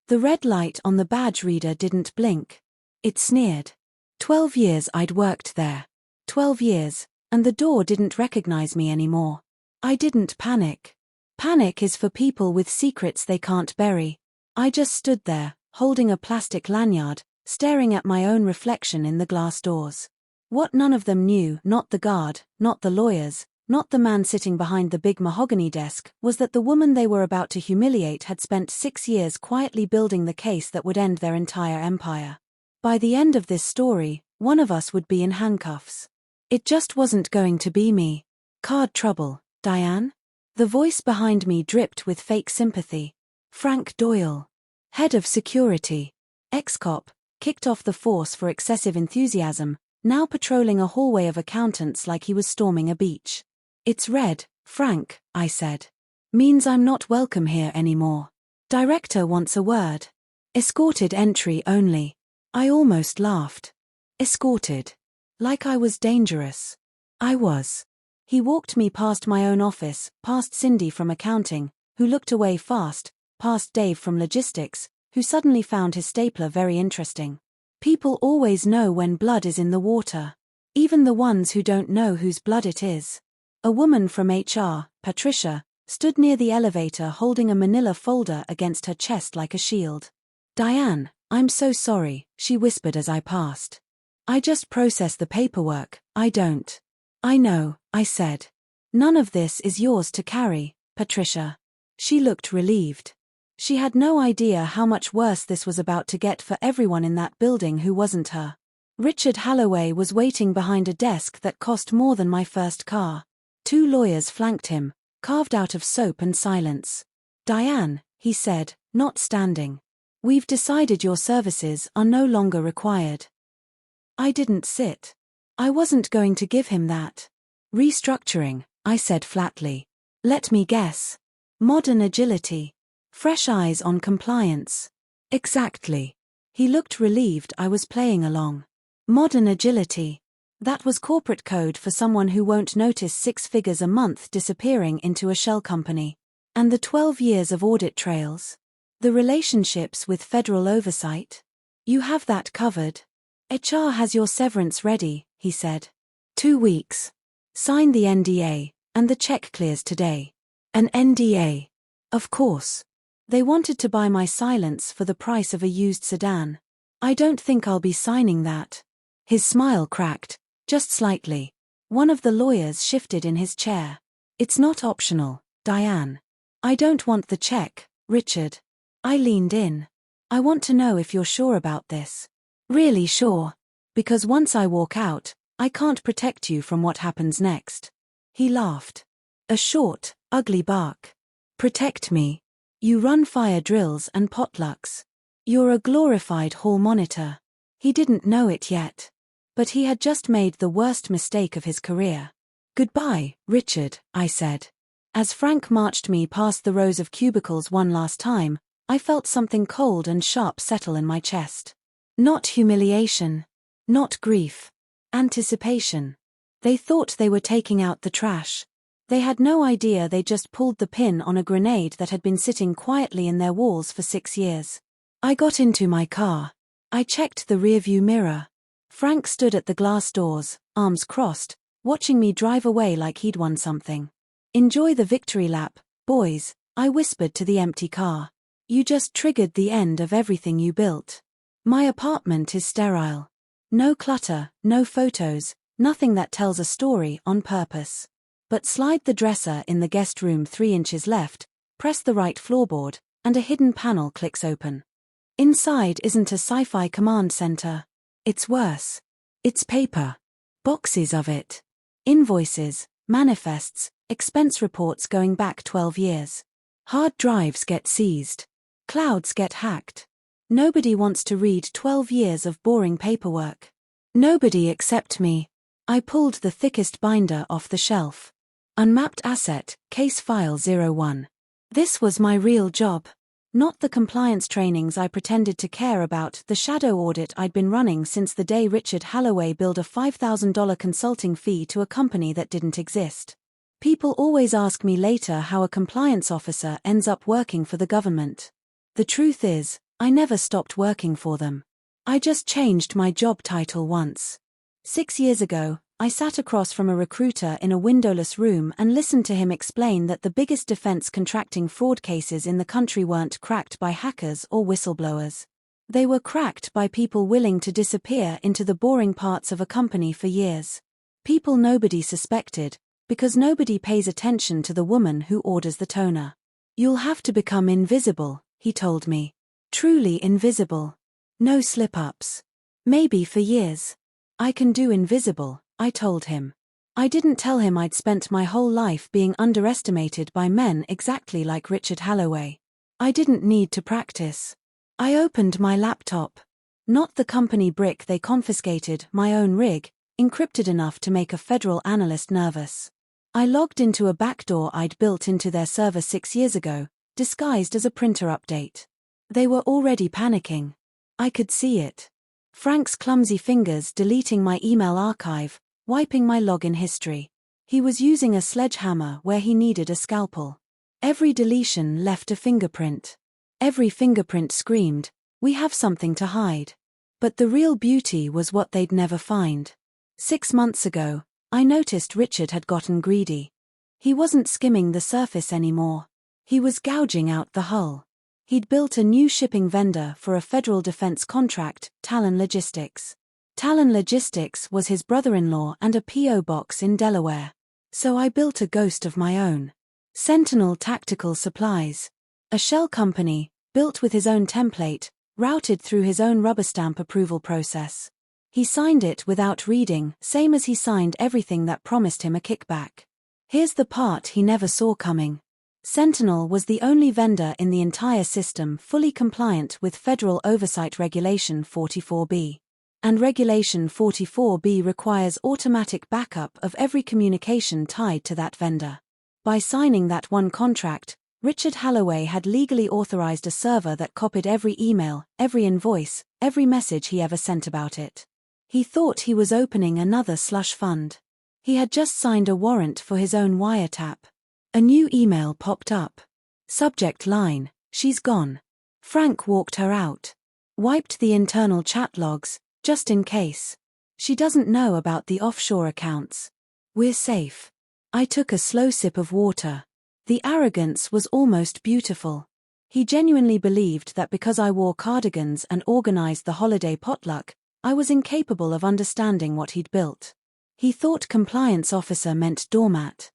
The red light on the badge reader didn't blink. It sneered. 12 years I'd worked there. 12 years, and the door didn't recognize me anymore. I didn't panic. Panic is for people with secrets they can't bury. I just stood there, holding a plastic lanyard, staring at my own reflection in the glass doors. What none of them knew, not the guard, not the lawyers, not the man sitting behind the big mahogany desk, was that the woman they were about to humiliate had spent 6 years quietly building the case that would end their entire empire. By the end of this story, one of us would be in handcuffs. It just wasn't going to be me. Card trouble, Diane? The voice behind me dripped with fake sympathy. Frank Doyle, head of security, ex-cop, kicked off the force for excessive enthusiasm, now patrolling a hallway of accountants like he was storming a beach. It's red, Frank, I said. Means I'm not welcome here anymore. Director wants a word. Escorted entry only. I almost laughed. Escorted. Like I was dangerous. I was. He walked me past my own office, past Cindy from accounting, who looked away fast, past Dave from logistics, who suddenly found his stapler very interesting. People always know when blood is in the water. Even the ones who don't know whose blood it is. A woman from HR, Patricia, stood near the elevator holding a manila folder against her chest like a shield. Diane, I'm so sorry, she whispered as I passed. I just process the paperwork, I don't. I know, I said. None of this is yours to carry, Patricia. She looked relieved. She had no idea how much worse this was about to get for everyone in that building who wasn't her. Richard Halloway was waiting behind a desk that cost more than my first car. 2 lawyers flanked him, carved out of soap and silence. Diane, he said, not standing. We've decided your services are no longer required. I didn't sit. I wasn't going to give him that. Restructuring, I said flatly. Let me guess. Modern agility. Fresh eyes on compliance. Exactly. He looked relieved I was playing along. Modern agility. That was corporate code for someone who won't notice 6 figures a month disappearing into a shell company. And the 12 years of audit trails. The relationships with federal oversight. You have that covered. HR has your severance ready, he said. 2 weeks. Sign the NDA, and the check clears today. An NDA. Of course. They wanted to buy my silence for the price of a used sedan. I don't think I'll be signing that. His smile cracked, just slightly. One of the lawyers shifted in his chair. It's not optional, Diane. I don't want the check, Richard. I leaned in. I want to know if you're sure about this. Really sure. Because once I walk out, I can't protect you from what happens next. He laughed. A short, ugly bark. Protect me. You run fire drills and potlucks. You're a glorified hall monitor. He didn't know it yet. But he had just made the worst mistake of his career. Goodbye, Richard, I said. As Frank marched me past the rows of cubicles one last time, I felt something cold and sharp settle in my chest. Not humiliation. Not grief. Anticipation. They thought they were taking out the trash. They had no idea they just pulled the pin on a grenade that had been sitting quietly in their walls for 6 years. I got into my car. I checked the rearview mirror. Frank stood at the glass doors, arms crossed, watching me drive away like he'd won something. Enjoy the victory lap, boys, I whispered to the empty car. You just triggered the end of everything you built. My apartment is sterile. No clutter, no photos, nothing that tells a story on purpose. But slide the dresser in the guest room 3 inches left, press the right floorboard, and a hidden panel clicks open. Inside isn't a sci-fi command center. It's worse. It's paper. Boxes of it. Invoices, manifests, expense reports going back 12 years. Hard drives get seized. Clouds get hacked. Nobody wants to read 12 years of boring paperwork. Nobody except me. I pulled the thickest binder off the shelf. Unmapped asset, case file 01. This was my real job. Not the compliance trainings I pretended to care about, the shadow audit I'd been running since the day Richard Halloway billed a $5,000 consulting fee to a company that didn't exist. People always ask me later how a compliance officer ends up working for the government. The truth is, I never stopped working for them. I just changed my job title once. 6 years ago, I sat across from a recruiter in a windowless room and listened to him explain that the biggest defense contracting fraud cases in the country weren't cracked by hackers or whistleblowers. They were cracked by people willing to disappear into the boring parts of a company for years. People nobody suspected, because nobody pays attention to the woman who orders the toner. You'll have to become invisible, he told me. Truly invisible. No slip-ups. Maybe for years. I can do invisible, I told him. I didn't tell him I'd spent my whole life being underestimated by men exactly like Richard Holloway. I didn't need to practice. I opened my laptop. Not the company brick they confiscated, my own rig, encrypted enough to make a federal analyst nervous. I logged into a backdoor I'd built into their server 6 years ago, disguised as a printer update. They were already panicking. I could see it. Frank's clumsy fingers deleting my email archive, wiping my login history. He was using a sledgehammer where he needed a scalpel. Every deletion left a fingerprint. Every fingerprint screamed, "We have something to hide." But the real beauty was what they'd never find. 6 months ago, I noticed Richard had gotten greedy. He wasn't skimming the surface anymore. He was gouging out the hull. He'd built a new shipping vendor for a federal defense contract, Talon Logistics. Talon Logistics was his brother-in-law and a P.O. box in Delaware. So I built a ghost of my own. Sentinel Tactical Supplies. A shell company, built with his own template, routed through his own rubber stamp approval process. He signed it without reading, same as he signed everything that promised him a kickback. Here's the part he never saw coming. Sentinel was the only vendor in the entire system fully compliant with Federal Oversight Regulation 44B. And Regulation 44B requires automatic backup of every communication tied to that vendor. By signing that one contract, Richard Holloway had legally authorized a server that copied every email, every invoice, every message he ever sent about it. He thought he was opening another slush fund. He had just signed a warrant for his own wiretap. A new email popped up. Subject line, "She's gone." Frank walked her out. Wiped the internal chat logs, just in case. She doesn't know about the offshore accounts. We're safe. I took a slow sip of water. The arrogance was almost beautiful. He genuinely believed that because I wore cardigans and organized the holiday potluck, I was incapable of understanding what he'd built. He thought compliance officer meant doormat.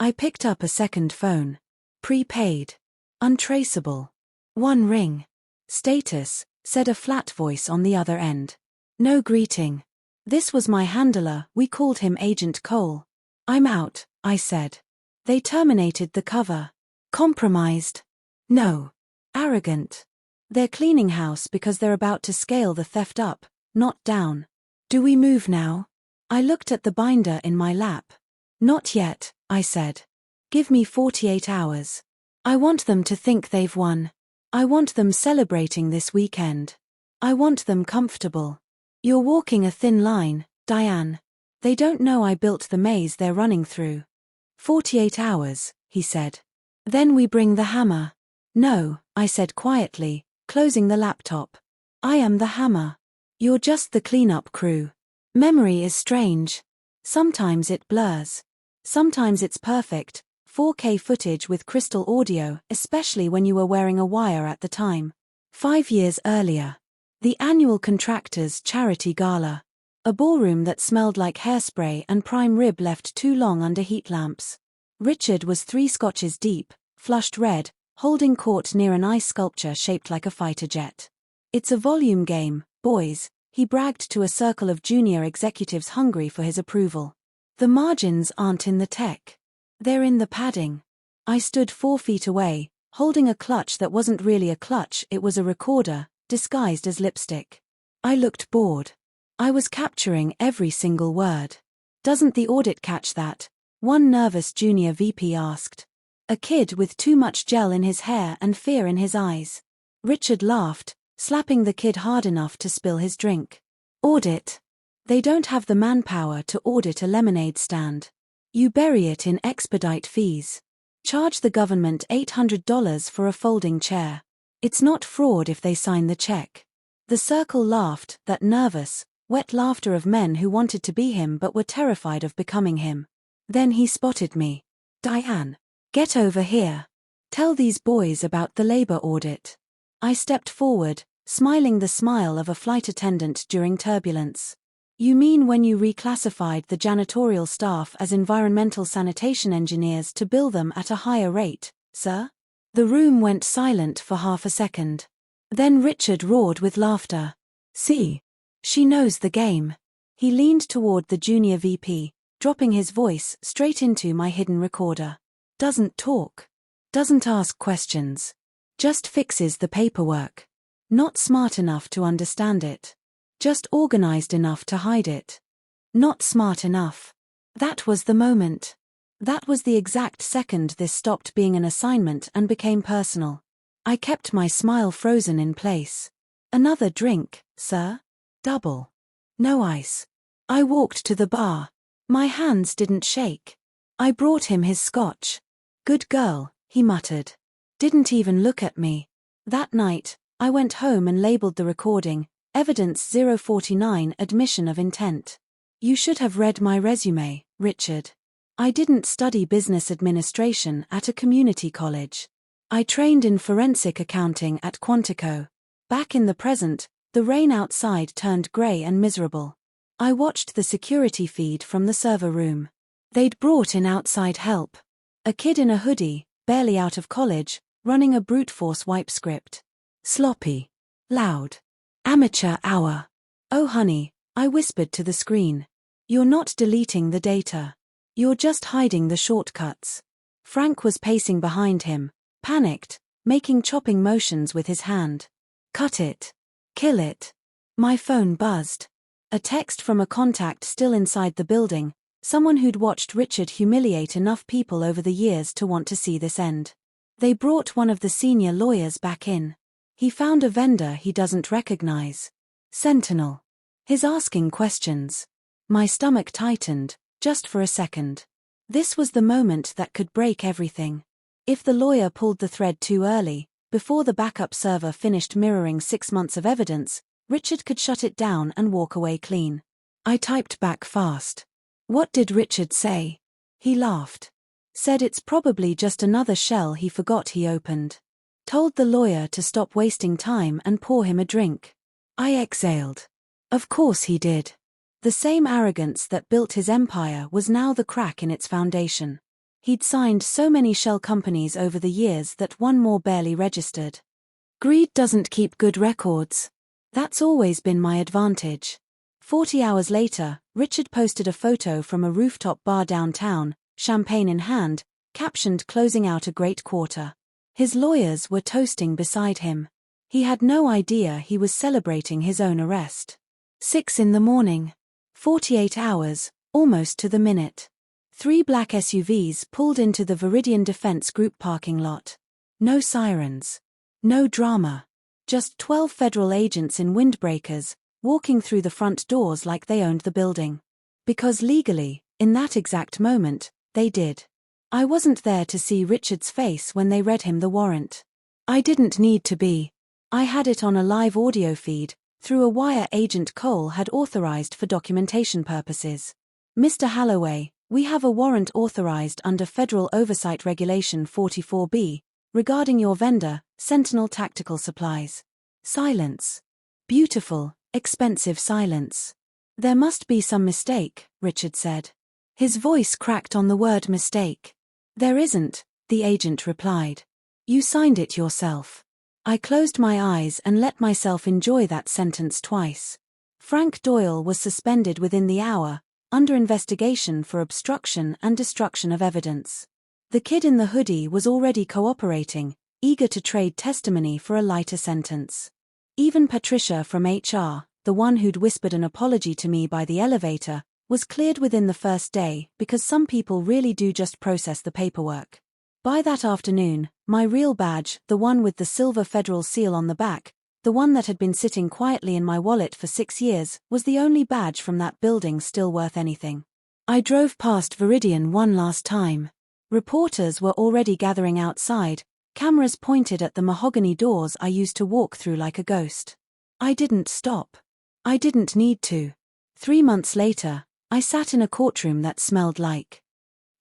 I picked up a second phone. Prepaid. Untraceable. One ring. Status, said a flat voice on the other end. No greeting. This was my handler, we called him Agent Cole. "I'm out," I said. They terminated the cover. Compromised. No. Arrogant. They're cleaning house because they're about to scale the theft up, not down. Do we move now? I looked at the binder in my lap. Not yet, I said. Give me 48 hours. I want them to think they've won. I want them celebrating this weekend. I want them comfortable. You're walking a thin line, Diane. They don't know I built the maze they're running through. 48 hours, he said. Then we bring the hammer. No, I said quietly, closing the laptop. I am the hammer. You're just the cleanup crew. Memory is strange. Sometimes it blurs. Sometimes it's perfect, 4K footage with crystal audio, especially when you were wearing a wire at the time. 5 years earlier. The annual Contractors' Charity Gala. A ballroom that smelled like hairspray and prime rib left too long under heat lamps. Richard was 3 scotches deep, flushed red, holding court near an ice sculpture shaped like a fighter jet. It's a volume game, boys, he bragged to a circle of junior executives hungry for his approval. The margins aren't in the tech. They're in the padding. I stood 4 feet away, holding a clutch that wasn't really a clutch, it was a recorder, disguised as lipstick. I looked bored. I was capturing every single word. Doesn't the audit catch that? One nervous junior VP asked. A kid with too much gel in his hair and fear in his eyes. Richard laughed, slapping the kid hard enough to spill his drink. Audit. They don't have the manpower to audit a lemonade stand. You bury it in expedite fees. Charge the government $800 for a folding chair. It's not fraud if they sign the check. The circle laughed, that nervous, wet laughter of men who wanted to be him but were terrified of becoming him. Then he spotted me. Diane, get over here. Tell these boys about the labor audit. I stepped forward, smiling the smile of a flight attendant during turbulence. You mean when you reclassified the janitorial staff as environmental sanitation engineers to bill them at a higher rate, sir? The room went silent for half a second. Then Richard roared with laughter. See? She knows the game. He leaned toward the junior VP, dropping his voice straight into my hidden recorder. Doesn't talk. Doesn't ask questions. Just fixes the paperwork. Not smart enough to understand it. Just organized enough to hide it. Not smart enough. That was the moment. That was the exact second this stopped being an assignment and became personal. I kept my smile frozen in place. Another drink, sir? Double. No ice. I walked to the bar. My hands didn't shake. I brought him his scotch. Good girl, he muttered. Didn't even look at me. That night, I went home and labeled the recording, Evidence 049 Admission of Intent. You should have read my resume, Richard. I didn't study business administration at a community college. I trained in forensic accounting at Quantico. Back in the present, the rain outside turned grey and miserable. I watched the security feed from the server room. They'd brought in outside help. A kid in a hoodie, barely out of college, running a brute force wipe script. Sloppy. Loud. Amateur hour. Oh honey, I whispered to the screen. You're not deleting the data. You're just hiding the shortcuts. Frank was pacing behind him, panicked, making chopping motions with his hand. Cut it. Kill it. My phone buzzed. A text from a contact still inside the building, someone who'd watched Richard humiliate enough people over the years to want to see this end. They brought one of the senior lawyers back in. He found a vendor he doesn't recognize. Sentinel. He's asking questions. My stomach tightened, just for a second. This was the moment that could break everything. If the lawyer pulled the thread too early, before the backup server finished mirroring 6 months of evidence, Richard could shut it down and walk away clean. I typed back fast. What did Richard say? He laughed. Said it's probably just another shell he forgot he opened. Told the lawyer to stop wasting time and pour him a drink. I exhaled. Of course he did. The same arrogance that built his empire was now the crack in its foundation. He'd signed so many shell companies over the years that one more barely registered. Greed doesn't keep good records. That's always been my advantage. 40 hours later, Richard posted a photo from a rooftop bar downtown, champagne in hand, captioned closing out a great quarter. His lawyers were toasting beside him. He had no idea he was celebrating his own arrest. 6 a.m. 48 hours, almost to the minute. 3 black SUVs pulled into the Viridian Defense Group parking lot. No sirens. No drama. Just 12 federal agents in windbreakers, walking through the front doors like they owned the building. Because legally, in that exact moment, they did. I wasn't there to see Richard's face when they read him the warrant. I didn't need to be. I had it on a live audio feed, through a wire Agent Cole had authorized for documentation purposes. Mr. Halloway, we have a warrant authorized under Federal Oversight Regulation 44B, regarding your vendor, Sentinel Tactical Supplies. Silence. Beautiful, expensive silence. There must be some mistake, Richard said. His voice cracked on the word mistake. There isn't, the agent replied. You signed it yourself. I closed my eyes and let myself enjoy that sentence twice. Frank Doyle was suspended within the hour, under investigation for obstruction and destruction of evidence. The kid in the hoodie was already cooperating, eager to trade testimony for a lighter sentence. Even Patricia from HR, the one who'd whispered an apology to me by the elevator, was cleared within the first day because some people really do just process the paperwork. By that afternoon, my real badge, the one with the silver federal seal on the back, the one that had been sitting quietly in my wallet for 6 years, was the only badge from that building still worth anything. I drove past Viridian one last time. Reporters were already gathering outside, Cameras pointed at the mahogany doors I used to walk through like a ghost. I didn't stop. I didn't need to. 3 months later, I sat in a courtroom that smelled like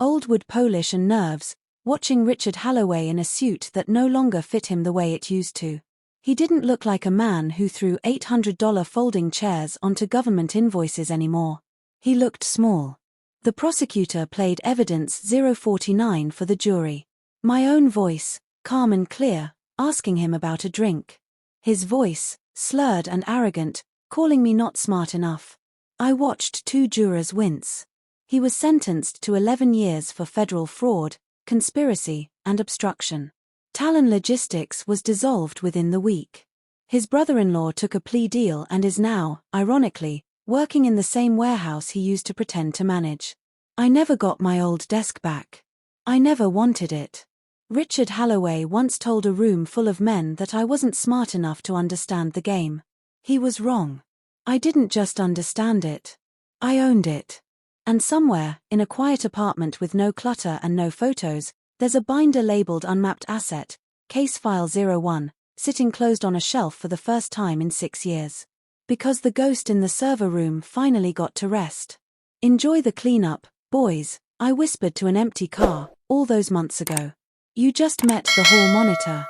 old wood polish and nerves, watching Richard Holloway in a suit that no longer fit him the way it used to. He didn't look like a man who threw $800 folding chairs onto government invoices anymore. He looked small. The prosecutor played evidence 049 for the jury. My own voice, calm and clear, asking him about a drink. His voice, slurred and arrogant, calling me not smart enough. I watched 2 jurors wince. He was sentenced to 11 years for federal fraud, conspiracy, and obstruction. Talon Logistics was dissolved within the week. His brother-in-law took a plea deal and is now, ironically, working in the same warehouse he used to pretend to manage. I never got my old desk back. I never wanted it. Richard Holloway once told a room full of men that I wasn't smart enough to understand the game. He was wrong. I didn't just understand it. I owned it. And somewhere, in a quiet apartment with no clutter and no photos, there's a binder labeled Unmapped Asset, Case File 01, sitting closed on a shelf for the first time in 6 years. Because the ghost in the server room finally got to rest. Enjoy the cleanup, boys, I whispered to an empty car, all those months ago. You just met the hall monitor.